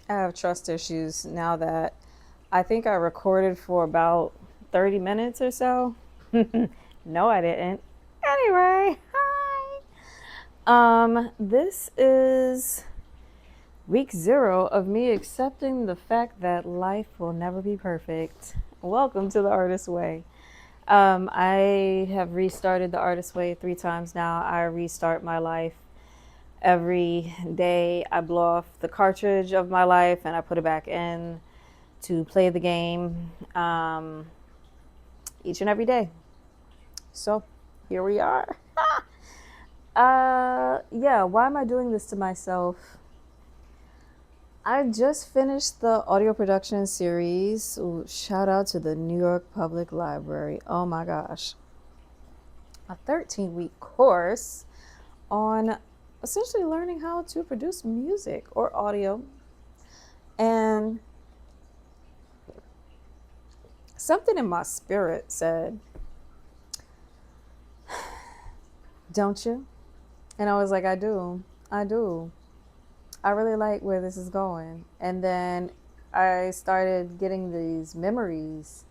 I have trust issues now that I think I recorded for about 30 minutes or so. No, I didn't. Anyway, hi. This is week 0 of me accepting the fact that life will never be perfect. Welcome to the Artist Way. I have restarted the Artist Way 3 times now. I restart my life every day. I blow off the cartridge of my life and I put it back in to play the game each and every day. So here we are. Yeah, why am I doing this to myself? I just finished the audio production series. Ooh, shout out to the New York Public Library. Oh my gosh. A 13-week course on essentially learning how to produce music or audio. And something in my spirit said, don't you? And I was like, I do. I do. I really like where this is going. And then I started getting these memories,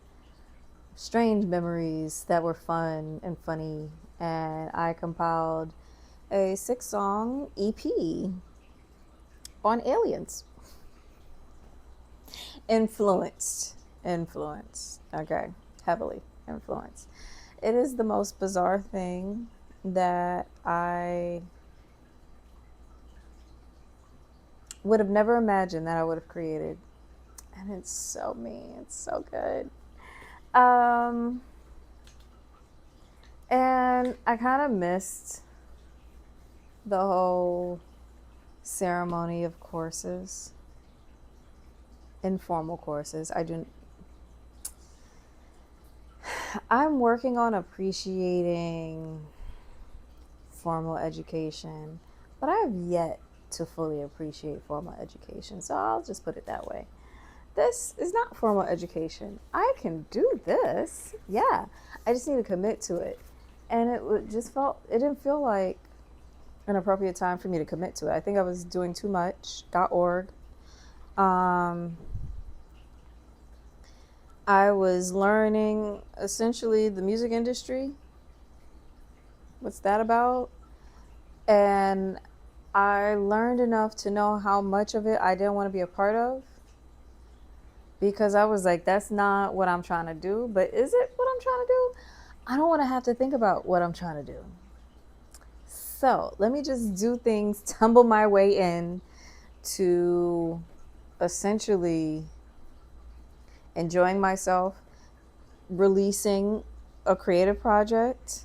strange memories that were fun and funny. And I compiled a 6-song EP on aliens. Influenced. Okay. Heavily influenced. It is the most bizarre thing that I would have never imagined that I would have created. And it's so me. It's so good. Um, and I kind of missed the whole ceremony of courses, informal courses. I'm working on appreciating formal education, but I have yet to fully appreciate formal education. So I'll just put it that way. This is not formal education. I can do this. Yeah. I just need to commit to it. And it didn't feel like an appropriate time for me to commit to it. I think I was doing too much. .org. Um, I was learning essentially the music industry. What's that about? And I learned enough to know how much of it I didn't want to be a part of because I was like, that's not what I'm trying to do. But is it what I'm trying to do? I don't want to have to think about what I'm trying to do. So let me just do things, tumble my way in to essentially enjoying myself, releasing a creative project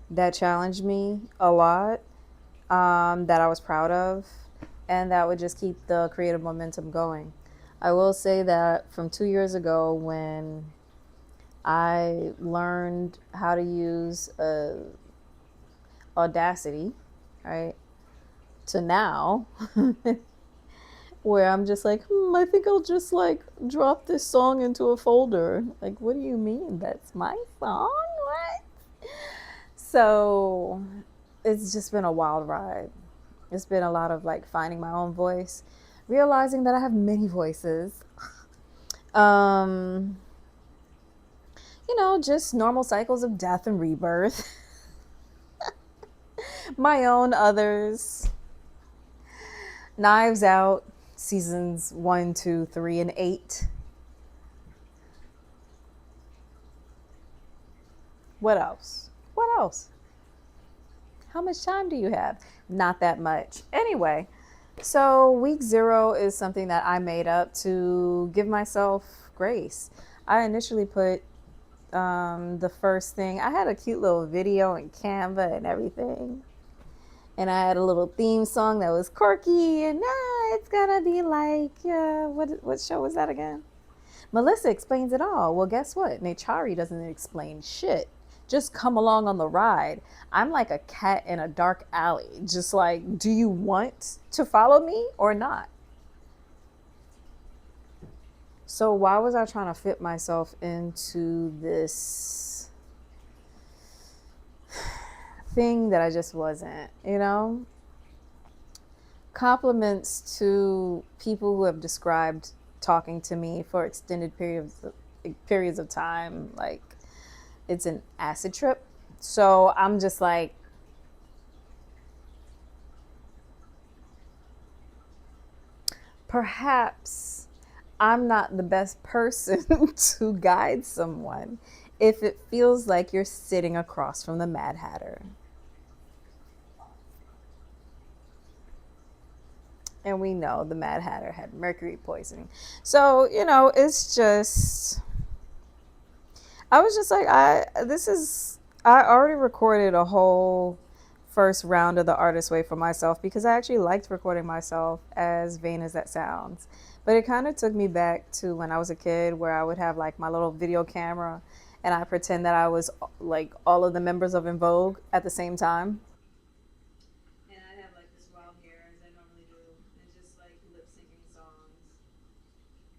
that challenged me a lot, that I was proud of, and that would just keep the creative momentum going. I will say that from 2 years ago, when I learned how to use Audacity, right, to now, where I'm just like, I think I'll just like drop this song into a folder. Like, what do you mean? That's my song? What? So it's just been a wild ride. It's been a lot of like finding my own voice, realizing that I have many voices. Um, just normal cycles of death and rebirth. My own, others. Knives Out, seasons 1, 2, 3, and 8. What else? What else? How much time do you have? Not that much. Anyway, so week 0 is something that I made up to give myself grace. I initially put the first thing, I had a cute little video in Canva and everything. And I had a little theme song that was quirky and it's gonna be like, what show was that again? Melissa explains it all. Well, guess what? Nachari doesn't explain shit. Just come along on the ride. I'm like a cat in a dark alley. Just like, do you want to follow me or not? So why was I trying to fit myself into this thing that I just wasn't, Compliments to people who have described talking to me for extended periods of time like it's an acid trip. So I'm just like, perhaps I'm not the best person to guide someone if it feels like you're sitting across from the Mad Hatter. And we know the Mad Hatter had mercury poisoning. So, it's just, I was just like, I already recorded a whole first round of the artist way for myself because I actually liked recording myself, as vain as that sounds. But it kind of took me back to when I was a kid where I would have like my little video camera and I pretend that I was like all of the members of In Vogue at the same time. And I'd have like this wild hair as I normally do, and just like lip syncing songs.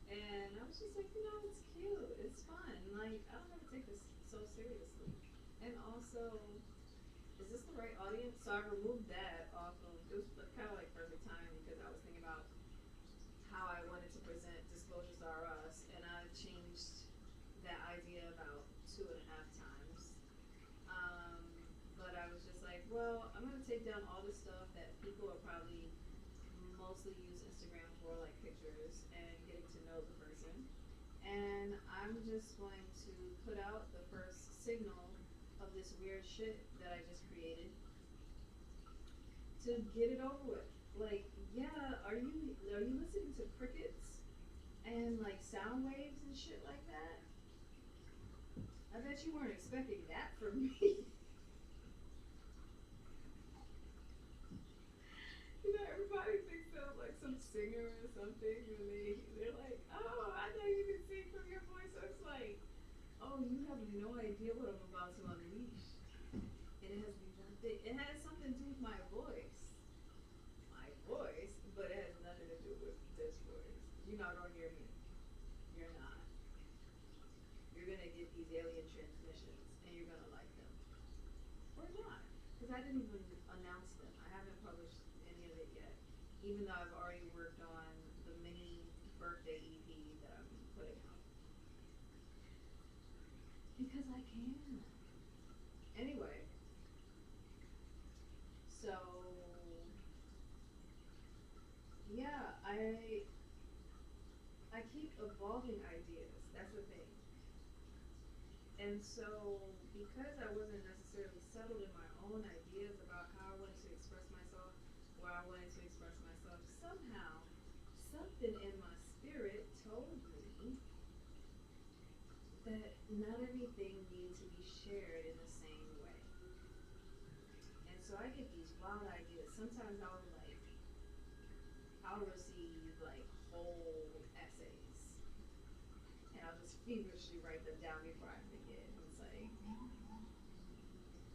And I was just like, it's cute, it's fun. Like, I don't have to take this so seriously. And also, is this the right audience? So I removed that off of, it was kind of like perfect time because I was thinking about how I wanted to present Disclosures Are Us, and I changed that idea about 2.5 times. Um, but I was just like, well, I'm going to take down all the stuff that people are probably mostly use Instagram for, like pictures and getting to know the person. And I'm just going to put out the first signal of this weird shit that I just created to get it over with. Like, yeah, are you listening to crickets and like sound waves and shit like that? I bet you weren't expecting that from me. Everybody thinks that I'm like some singer or something, and they're like, "Oh, I know you can sing from your voice." So it's like, "Oh, you have no idea what I'm about to unleash," and it has something to do with my voice, but it has nothing to do with this voice. You're not gonna hear me. You're not. You're gonna get these alien transmissions, and you're gonna like them or not, because I didn't even announce them. I haven't published any of it yet, even though I've already worked on the mini birthday EP that I'm putting out because I can. Anyway, so yeah, I keep evolving ideas. That's the thing. And so, because I wasn't necessarily settled in my own ideas about how I wanted to express myself, where I wanted to express myself, somehow something in my spirit told me that not everything needs to be shared in the same way. And so I get these wild ideas. Sometimes I'll receive like whole essays, and I'll just feverishly write them down before I forget. It's like,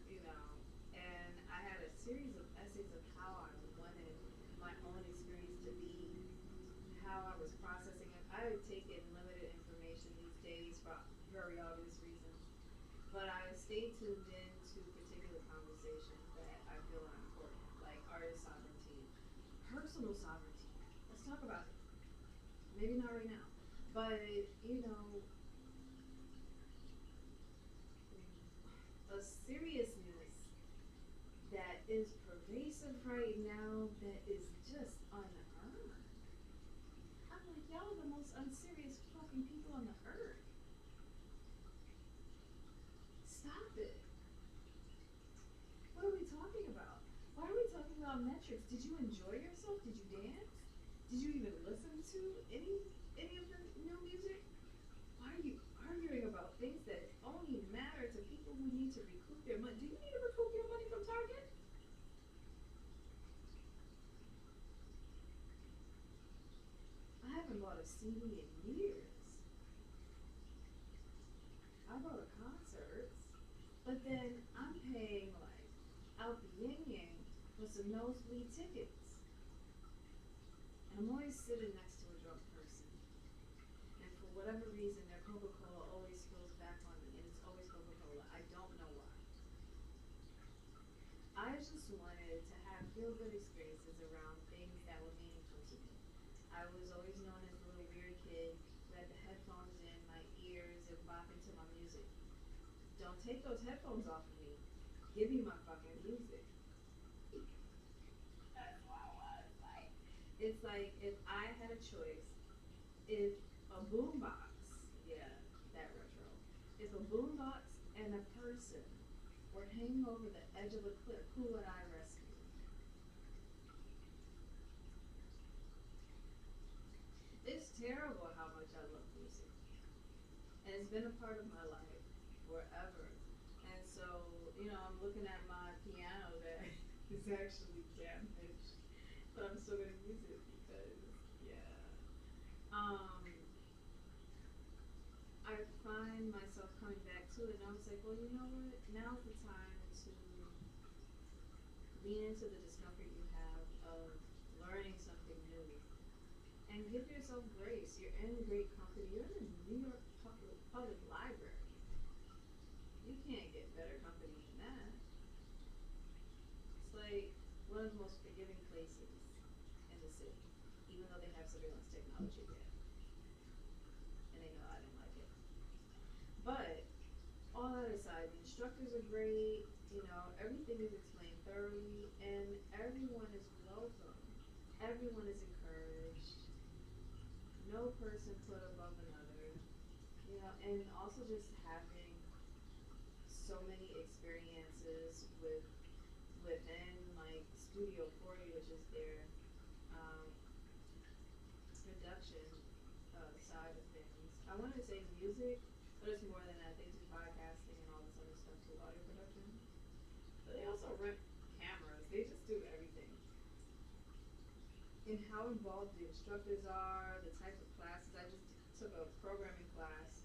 you know, and I had a series of essays of how I wanted my own experience to be, how I was processing it. I would take in limited information these days for very obvious reasons, but I stay tuned in to particular conversations that I feel are important, like artist sovereignty, personal sovereignty. Let's talk about it. Maybe not right now, but a seriousness that is pervasive right now that is just unearned. I'm like, y'all are the most unserious fucking people on the earth. Stop it. What are we talking about? Why are we talking about metrics? Did you enjoy yourself? Did you dance? Did you even listen to any of the new music? Why are you arguing about things that only matter to people who need to recoup their money? Do you need to recoup your money from Target? I haven't bought a CD in years. I go to concerts, but then I'm paying like out the yin yang for some nosebleed tickets. And I'm always sitting next to a drunk person. And for whatever reason, their Coca Cola always spills back on me, and it's always Coca Cola. I don't know why. I just wanted to have feel good experiences around things that were meaningful to me. I was always known as the little weird kid who had the headphones in my ears and bopping to my music. Don't take those headphones off of me. Give me my fucking music. That's what I was like. It's like if I had a choice, if a boombox, yeah, that retro, if a boombox and a person were hanging over the edge of a cliff, who would I rescue? It's terrible how much I love music. And it's been a part of my life forever. And so, I'm looking at my piano that is actually damaged, but I'm still gonna use it because, yeah. Um, I find myself coming back to it, and I was like, well, you know what? Now's the time to lean into the discomfort you have of learning something new and give yourself grace. You're in great company. You're in the New York Public Library. You can't get better company than that. It's like one of the most forgiving places in the city, even though they have surveillance technology there. And they know I didn't like it. But all that aside, the instructors are great, everything is explained thoroughly, and everyone is welcome. Everyone is encouraged. No person put above another. And also just having so many experiences within like Studio 40, which is their um, production side of things. I wanted to say music, but it's more than that. They do podcasting and all this other stuff too, audio production. But they also rent cameras. They just do everything. And how involved the instructors are, the type of classes. I just took a programming class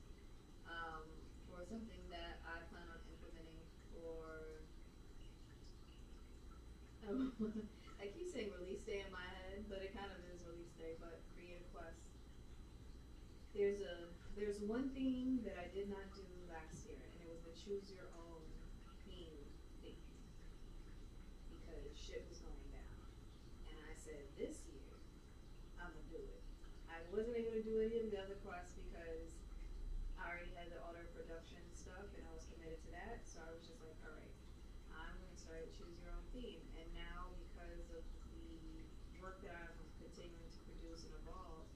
um, for something that I plan on implementing for. I keep saying release day in my head, but it kind of is release day. But Creative Quest. There's one thing that I did not do last year, and it was the choose your own theme because shit was going down. And I said this year I'm gonna do it. I wasn't able to do any of the other quests because I already had the auto production stuff and I was committed to that. So I was just like, all right, I'm gonna start choose your own theme. And now because of the work that I'm continuing to produce and evolve,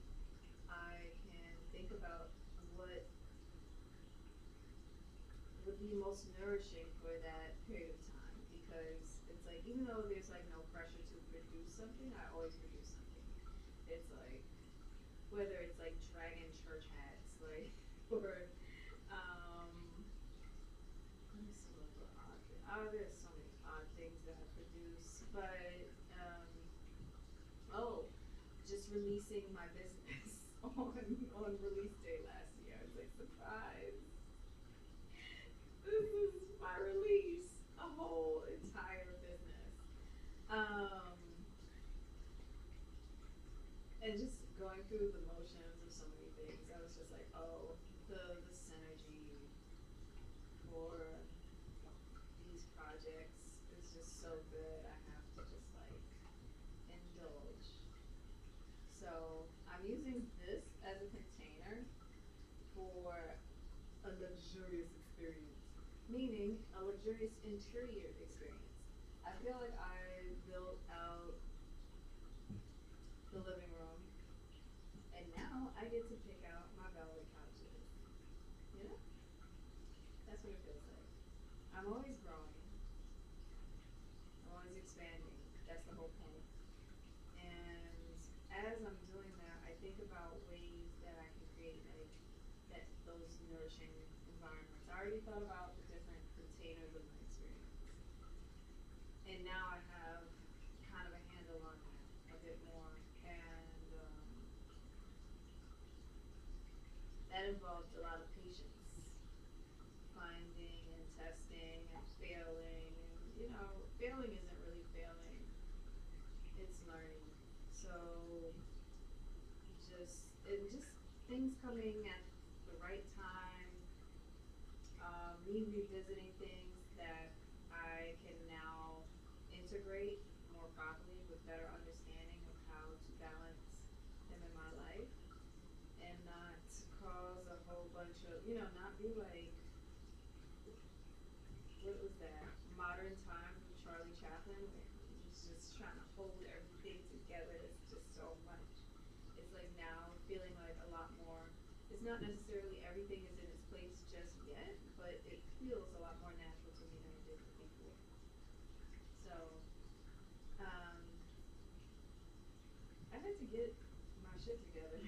I can think about what would be most nourishing for that period of time because it's like even though there's like no pressure to produce something, I always produce something. It's like whether it's like dragon church hats, like or let me see what the odd thing. Oh, there's so many odd things that I produce, but oh, just releasing my business on release day last year. I was like, surprise. This is my release. A whole entire business. Um, and just going through the motions of so many things, I was just like, oh, the synergy for these projects is just so good. I have to just like indulge. So I'm using this as a container for a luxurious experience, meaning a luxurious interior experience. I feel like I built out the living room, and now I get to pick out my velvet couches. You know, that's what it feels like. I'm always growing. I'm always expanding. That's the whole point. And as I'm doing that, I think about ways that I can create like that those nourishing environments. I already thought about the different containers of my experience, and now I have kind of a handle on that a bit more. And that involved a lot of patience, finding and testing and failing. And failing isn't really failing; it's learning. So just things coming at the right time, me revisiting things that I can now integrate more properly with better understanding of how to balance them in my life and not cause a whole bunch of, not be like, what was that? Modern Times with Charlie Chaplin, where he's just trying to hold everything together. It's just so much. It's like now feeling like a lot more. It's not necessarily everything is in its place just yet, but it feels a lot more natural to me than it did before. So, um, I had to get my shit together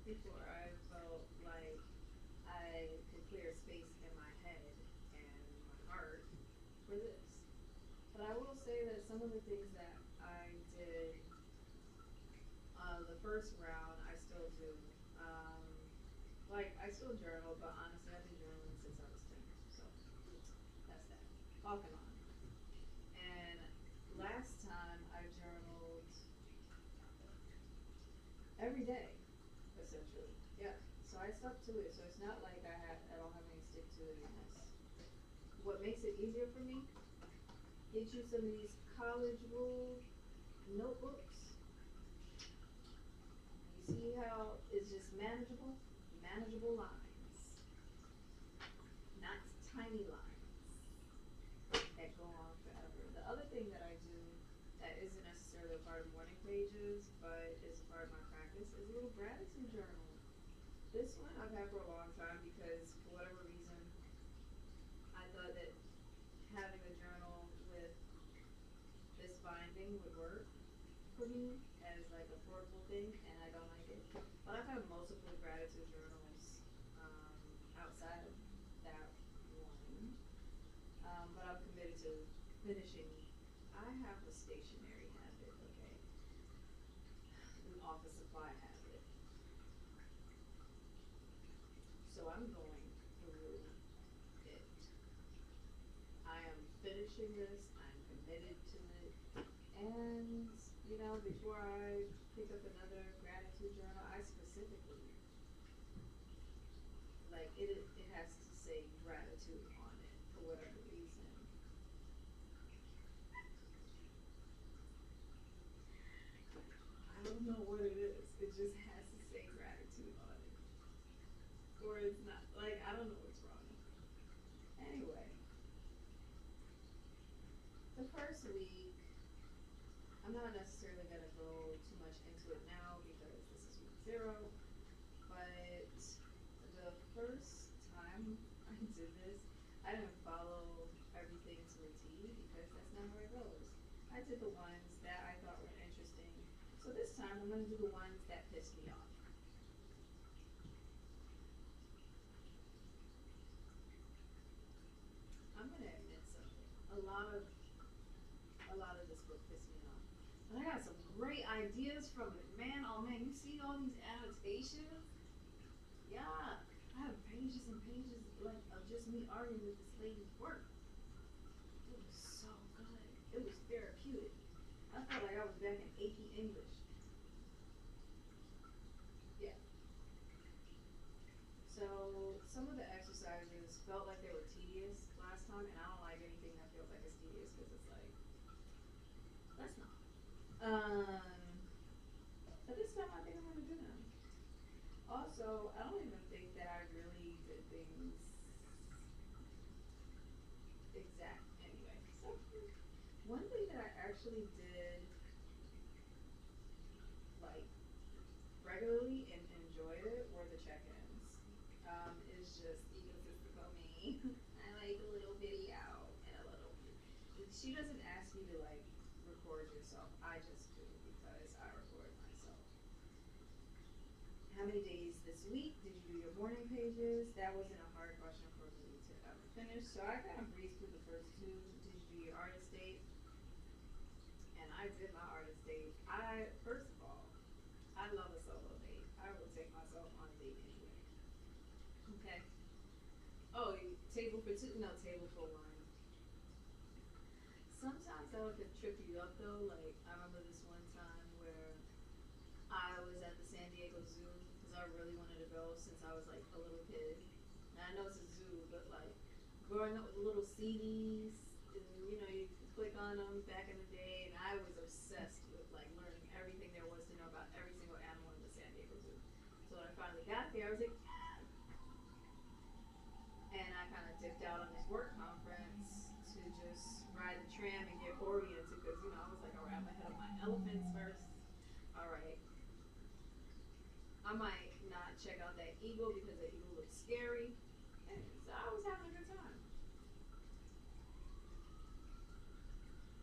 before I felt like I could clear space in my head and my heart for this. But I will say that some of the things that I did the first round, I still do. Um, like, I still journal, but honestly, I've been journaling since I was 10. So, that's that. Off and on. And last time I journaled every day, essentially. Yeah. So I stuck to it. So it's not like I don't have any stick to itiveness. What makes it easier for me? Get you some of these college rule notebooks. You see how it's just manageable? Manageable lines. Not tiny lines that go on forever. The other thing that I do that isn't necessarily a part of morning pages, but is a part of my practice, is a little gratitude journal. This one I've had for a long time because for whatever reason, I thought that having a journal with this binding would work for me as like a portable thing, and I don't like it. But I've had multiple gratitude journals outside of that one. But I'm committed to finishing. I have a stationary habit, okay, an office supply habit. So I'm going through it. I am finishing this. I'm committed to it. And, before I pick up another gratitude journal, I specifically, like, it has to say gratitude on it for whatever reason. I don't know what it is. It just has to say gratitude on it. Or it's not. Like, I don't know what's wrong. Anyway, the first week, I'm not necessarily going to go too much into it now because this is week 0. But the first time I did this, I didn't follow everything to a T because that's not how it goes. I did the ones that I thought were interesting. So this time I'm going to do the ones that pissed me off. I'm going to admit something. A lot of this book pissed me off. But I got some great ideas from it. Man, oh man, you see all these annotations? Yeah, I have pages and pages like of just me arguing with this lady's work. It was so good. It was therapeutic. I felt like I was back in AP English. Yeah. So some of the exercises felt like they were tedious last time, and I don't like anything that feels like it's tedious because it's like that's not. But this time I think I'm gonna do them. Also, I don't even think that I really did things exact anyway. So one thing that I actually did like regularly and enjoyed it were the check-ins. It's just egotistical me. I like a little video and a little. She doesn't ask you to like record yourself. I just do because I record myself. How many days this week did you do your morning pages? That wasn't a hard question for me to ever finish. So I kind of breezed through the first two. Did you do your artist date? And I did my artist date. First of all, I love a solo date. I will take myself on a date anyway. Okay. Oh, table for two? No, table for one. Sometimes that could trip you up though. Like I remember this one time where I was at the San Diego Zoo because I really wanted to go since I was like a little kid. And I know it's a zoo, but like growing up with little CDs, and you know you could click on them back in the day, and I was obsessed with like learning everything there was to know about every single animal in the San Diego Zoo. So when I finally got there, I was like, yeah. And I kind of dipped out on this work conference to just ride the tram and get oriented because you know I was like, all right, I'm gonna hit up my elephants first. All right, I might not check out that eagle because the eagle looks scary. And so I was having a good time.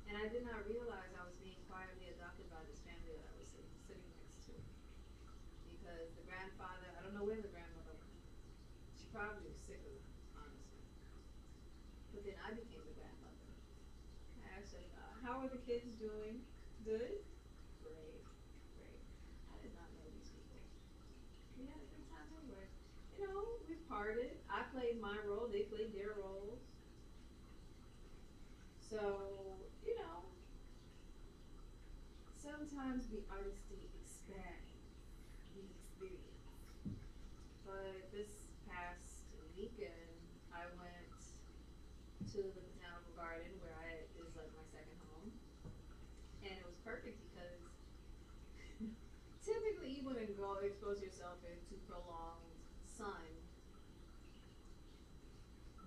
And I did not realize I was being quietly adopted by this family that I was sitting next to. Because the grandfather, I don't know where the grandmother went. She probably was sick of them, honestly. But then I became the grandmother. And I said, how are the kids doing? Good? Great, great. I did not know these people. We had a good time anyway. You know, we parted. I played my role, they played their roles. So, you know, sometimes the artistry expands the experience. But this past weekend, I went to the Botanical Garden where is like my second home. And it was perfect because typically you wouldn't go expose yourself into prolonged sun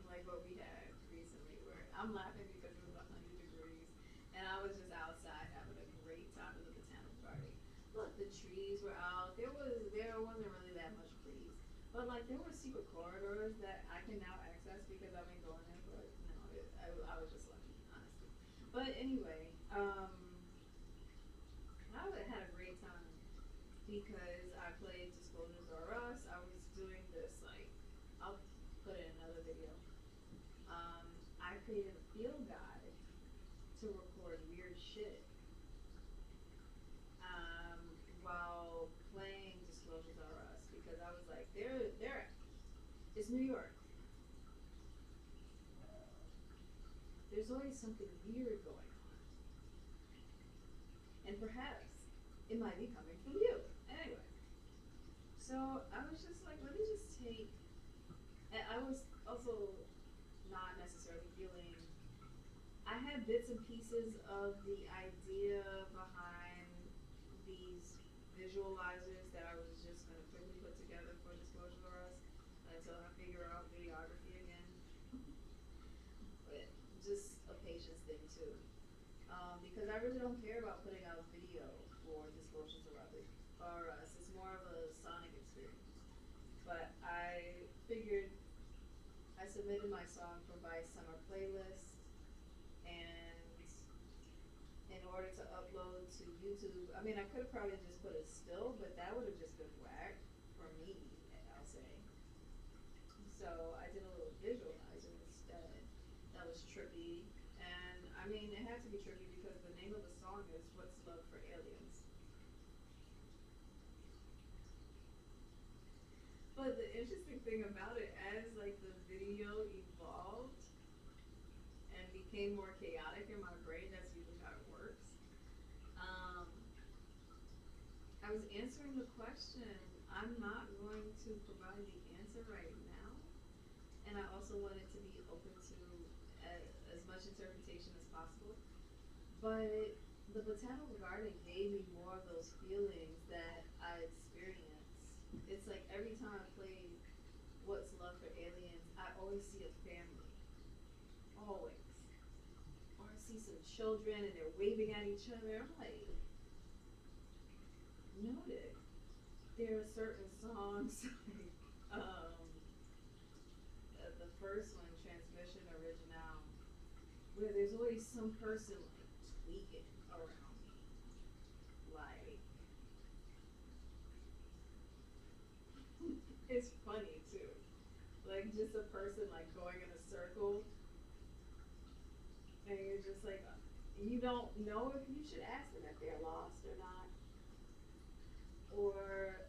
like what we had recently where I'm laughing because it was 100 degrees and I was just outside having a great time in the Botanical Garden. Look, the trees were out. There wasn't really that much breeze. But like there were secret corridors that I can now access because I've been going there, but no, I was just lucky, honestly. But anyway, I had a great time because I played Disclosures Are Us. I was doing this like I'll put in another video. I created a field guide to record weird shit while playing Disclosures Are Us because I was like, it's New York. There's always something weird going on, and perhaps it might be coming from you. Anyway, so I was just like, let me just take. And I was also not necessarily feeling. I had bits and pieces of the idea behind these visualizers that I was just going to quickly put together for Disclosure for Us until I figure out videography again. But just a patience thing too. Because I really don't care about putting out video for Disclosures or Us. It's more of a sonic experience. But I figured I submitted my song for Vice Summer Playlist, and in order to upload to YouTube, I mean, I could have probably just put a still, but that would have just been whack for me, I'll say. So I did a little visualizer instead. That was trippy, and I mean, it had to be trippy because the name of the song is "What's Love for Aliens." But the interesting thing about it, as like the video evolved and became more chaotic in my brain, that's usually how it works. Um, I was answering the question. I'm not going to provide the answer right now, and I also want it to be open to as much interpretation as possible. But the Botanical Garden gave me more of those feelings that I experienced. It's like every time I play What's Love for Aliens, I always see a family. Always. Or I see some children and they're waving at each other. I'm like, noted. There are certain songs like the first one, Transmission Original, where there's always some person like tweaking around me. Like it's funny too. Like just a person like going in a circle and you're just like you don't know if you should ask them if they're lost or not. Or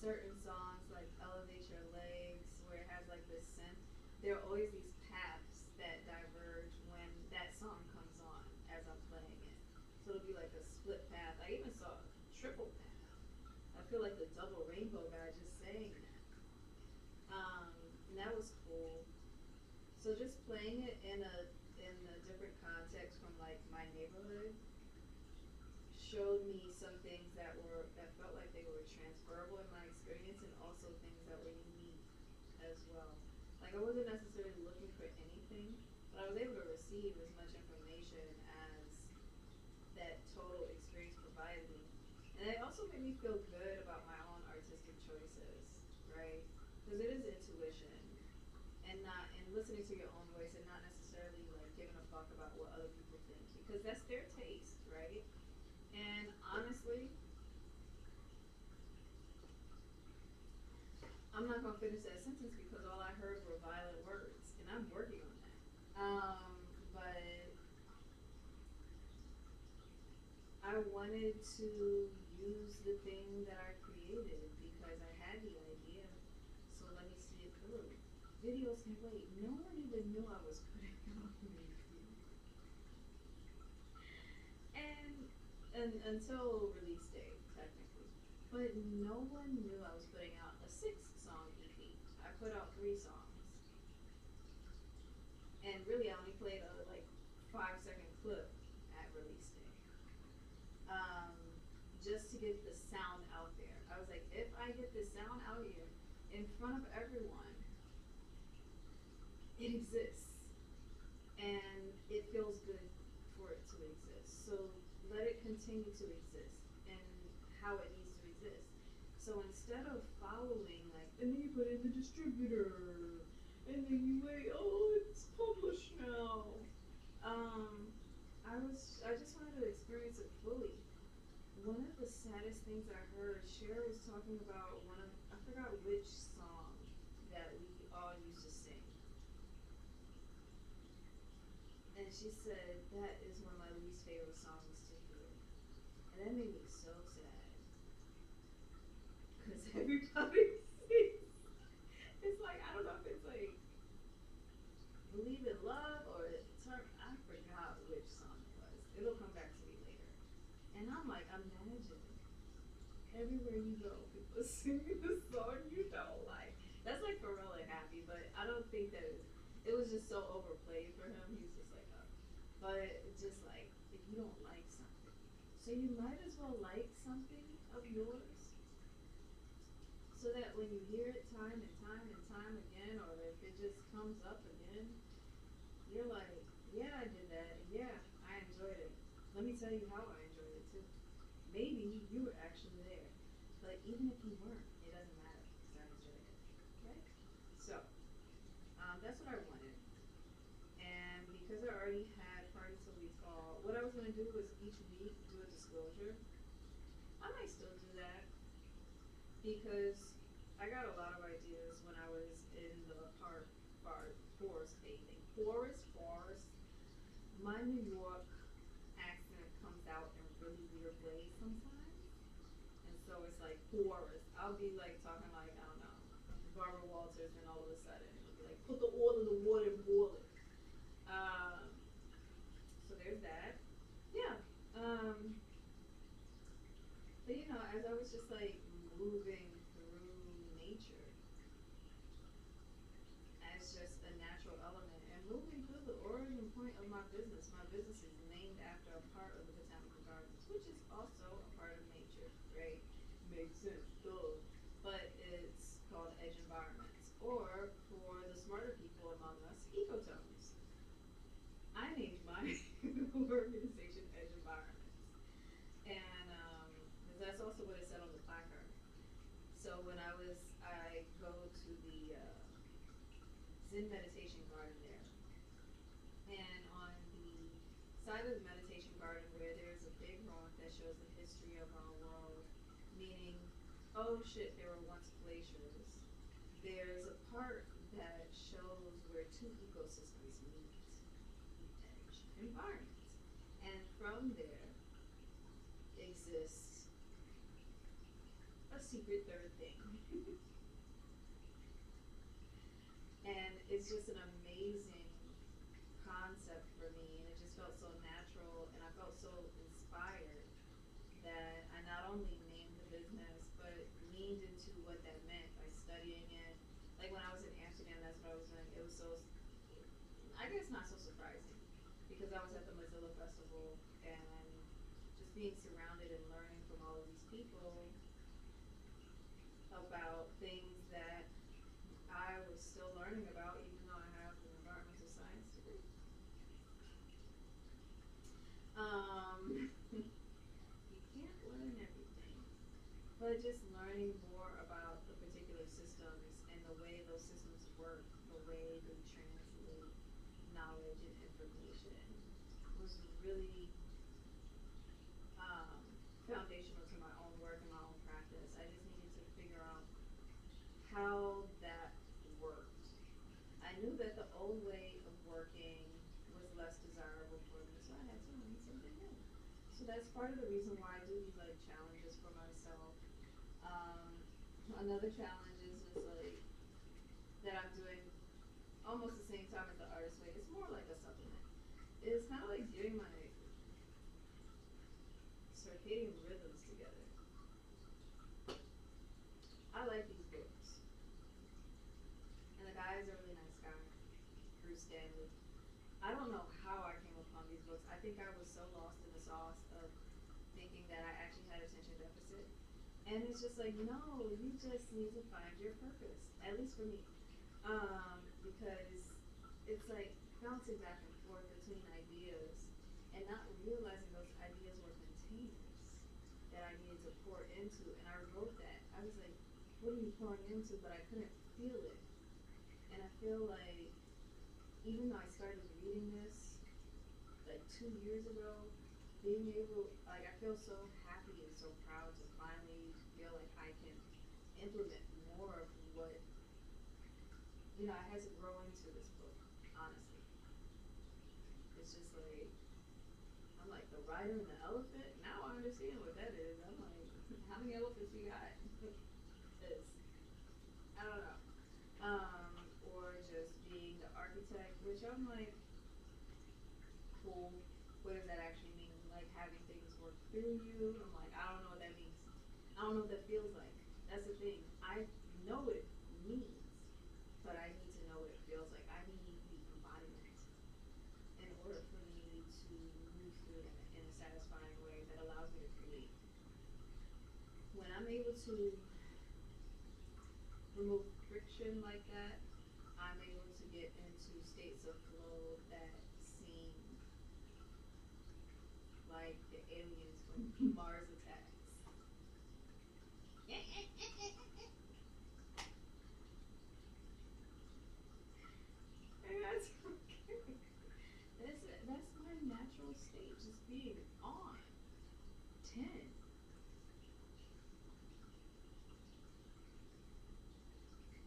certain songs like Elevate Your Legs where it has like this synth. There are always these paths that diverge when that song comes on as I'm playing it. So it'll be like a split path. I even saw a triple path. I feel like the double rainbow guy just saying that. And that was cool. So just playing it in a different context from like my neighborhood showed me some things that felt like they were transferable in my experience, and also things that were unique as well. Like I wasn't necessarily looking for anything, but I was able to receive as much information as that total experience provided me. And it also made me feel good about my own artistic choices, right? Because it is intuition and not and listening to your own voice and not necessarily like giving a fuck about what other people think because that's their taste, right? And honestly, I'm not gonna finish that sentence because all I heard were violent words, and I'm working on that. But I wanted to use the thing that I created because I had the idea. So let me see it through. Videos can wait. No one even knew I was putting out music. And until release date, technically. But no one knew I was putting out a 6 song EP. I put out 3 songs. And really I only played a like 5 second clip at release day. Just to get the sound out there. I was like, if I get this sound out here in front of everyone, it exists. And it feels good for it to exist. So let it continue to exist and how it needs to exist. So instead of following like, and then you put in the distributor, and then you wait, oh, it's published now. Um, I just wanted to experience it fully. One of the saddest things I heard, Cher was talking about I forgot which song that we all used to sing. And she said that is one of my least favorite songs to hear. And that made me so sad. Because everybody sings. It's like, I don't know if it's like Believe in Love or I forgot which song it was. It'll come back to me later. And I'm like, imagine everywhere you go, people singing the song you don't like. That's like Pharrell and Happy, but I don't think that it was just so overplayed for him. He's just like, oh. But it's just like, if you don't like something, so you might as well like something of yours so that when you hear it time and time and time again, or if it just comes up again, you're like, yeah, I did that, and yeah, I enjoyed it. Let me tell you how I enjoyed it too. Maybe you were actually there, but even if you weren't, it doesn't matter because I enjoyed it, right? So, that's what I wanted. And because I already had Party Till We Fall, what I was gonna do was each week do a disclosure. I might still do that because I got a lot of ideas when I was in the forest bathing. Forest. My New York accent comes out in really weird ways sometimes. And so it's like forest. I'll be like talking like, I don't know, Barbara Walters, and all of a sudden it'll be like, put the oil in the water and boil it. Um, so there's that. Yeah. Um, but you know, as I was just like moving through nature as just a natural element and moving through the origin point of my business. My business is named after a part of the Botanical Gardens, which is also a part of nature, right? Makes sense, duh. But it's called Edge Environments, or for the smarter people among us, Ecotones. I named my organization Edge Environments, and that's also what it said on the placard. So when I go to the Zen meditation garden there, and on the side of the meditation garden where there's a big rock that shows the history of our world, meaning, oh shit, there were once glaciers. There's a part that shows where two ecosystems meet, the edge environment, and from there exists a secret third thing. And it's just an amazing concept for me, and it just felt so natural, and I felt so inspired that I not only named the business but leaned into what that meant by studying it. Like when I was in Amsterdam, that's what I was doing. It was so I guess not so surprising because I was at the Mozilla Festival and just being surrounded and learning from all of these people about things that I was still learning about, even though I have an environmental science degree. You can't learn everything, but just learning more about the particular systems and the way those systems work, the way they translate knowledge and information was really um, foundational to my own work and my own practice. I just needed to figure out how that worked. I knew that the old way of working was less desirable for me, so I had to learn something new. So that's part of the reason why I do these like challenges for myself. Another challenge is just like that I'm doing almost the same time as the artist way. It's more like a supplement. It's kind of like getting my circadian rhythms together. I like these books, and the guy is a really nice guy, Bruce Stanley. I don't know how I came upon these books. I think I was so lost in the sauce of thinking that I actually had attention deficit. And it's just like, no, you just need to find your purpose. At least for me. Because it's like bouncing back and forth between ideas and not realizing those ideas were containers that I needed to pour into. And I wrote that. I was like, what are you pouring into? But I couldn't feel it. And I feel like even though I started reading this like 2 years ago, being able, like, I feel so happy and so proud to finally feel like I can implement more of what, I had to grow into this book, honestly. It's just like, I'm like, the rider and the elephant? Now I understand what that is. I'm like, how many elephants we got? It's, I don't know. Or just being the architect, which I'm like, cool. What does that actually mean? Like having things work through you? I'm like, I don't know what that means. I don't know what that feels like. That's the thing. I know what it means, but I need to know what it feels like. I need the embodiment in order for me to move through it in a satisfying way that allows me to create. When I'm able to remove friction like that, I'm able to get into states of flow that seem like the aliens from Mars Attacks. And that's okay. That's my natural state, just being on 10.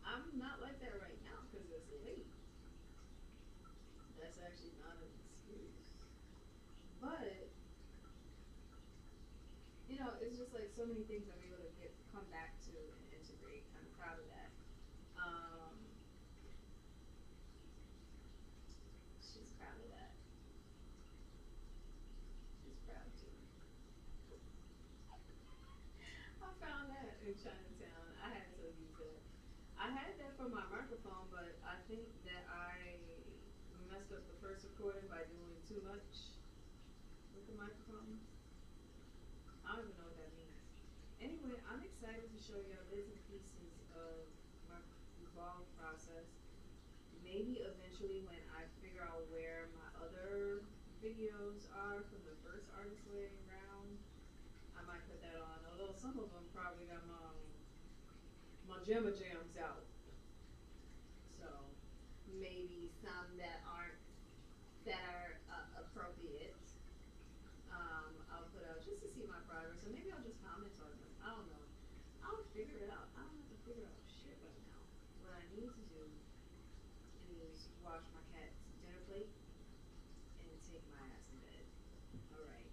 I'm not like that right now because it's late. That's actually not an excuse. But it's just like so many things I'm able to come back to and integrate. I'm proud of that. Um, she's proud of that. She's proud too. I found that in Chinatown. I had to use that. I had that for my microphone, but I think that I messed up the first recording by doing too much with the microphone. I don't even know what that means. Anyway, I'm excited to show y'all bits and pieces of my evolve process. Maybe eventually when I figure out where my other videos are from the first Artist Way round, I might put that on. Although some of them probably got my Gemma Jams out. So maybe some that are appropriate. I'll put out just to see my progress, or maybe I'll just comment on them. I don't know. I'll figure it out. I don't have to figure out shit right now. What I need to do is wash my cat's dinner plate and take my ass in bed. All right.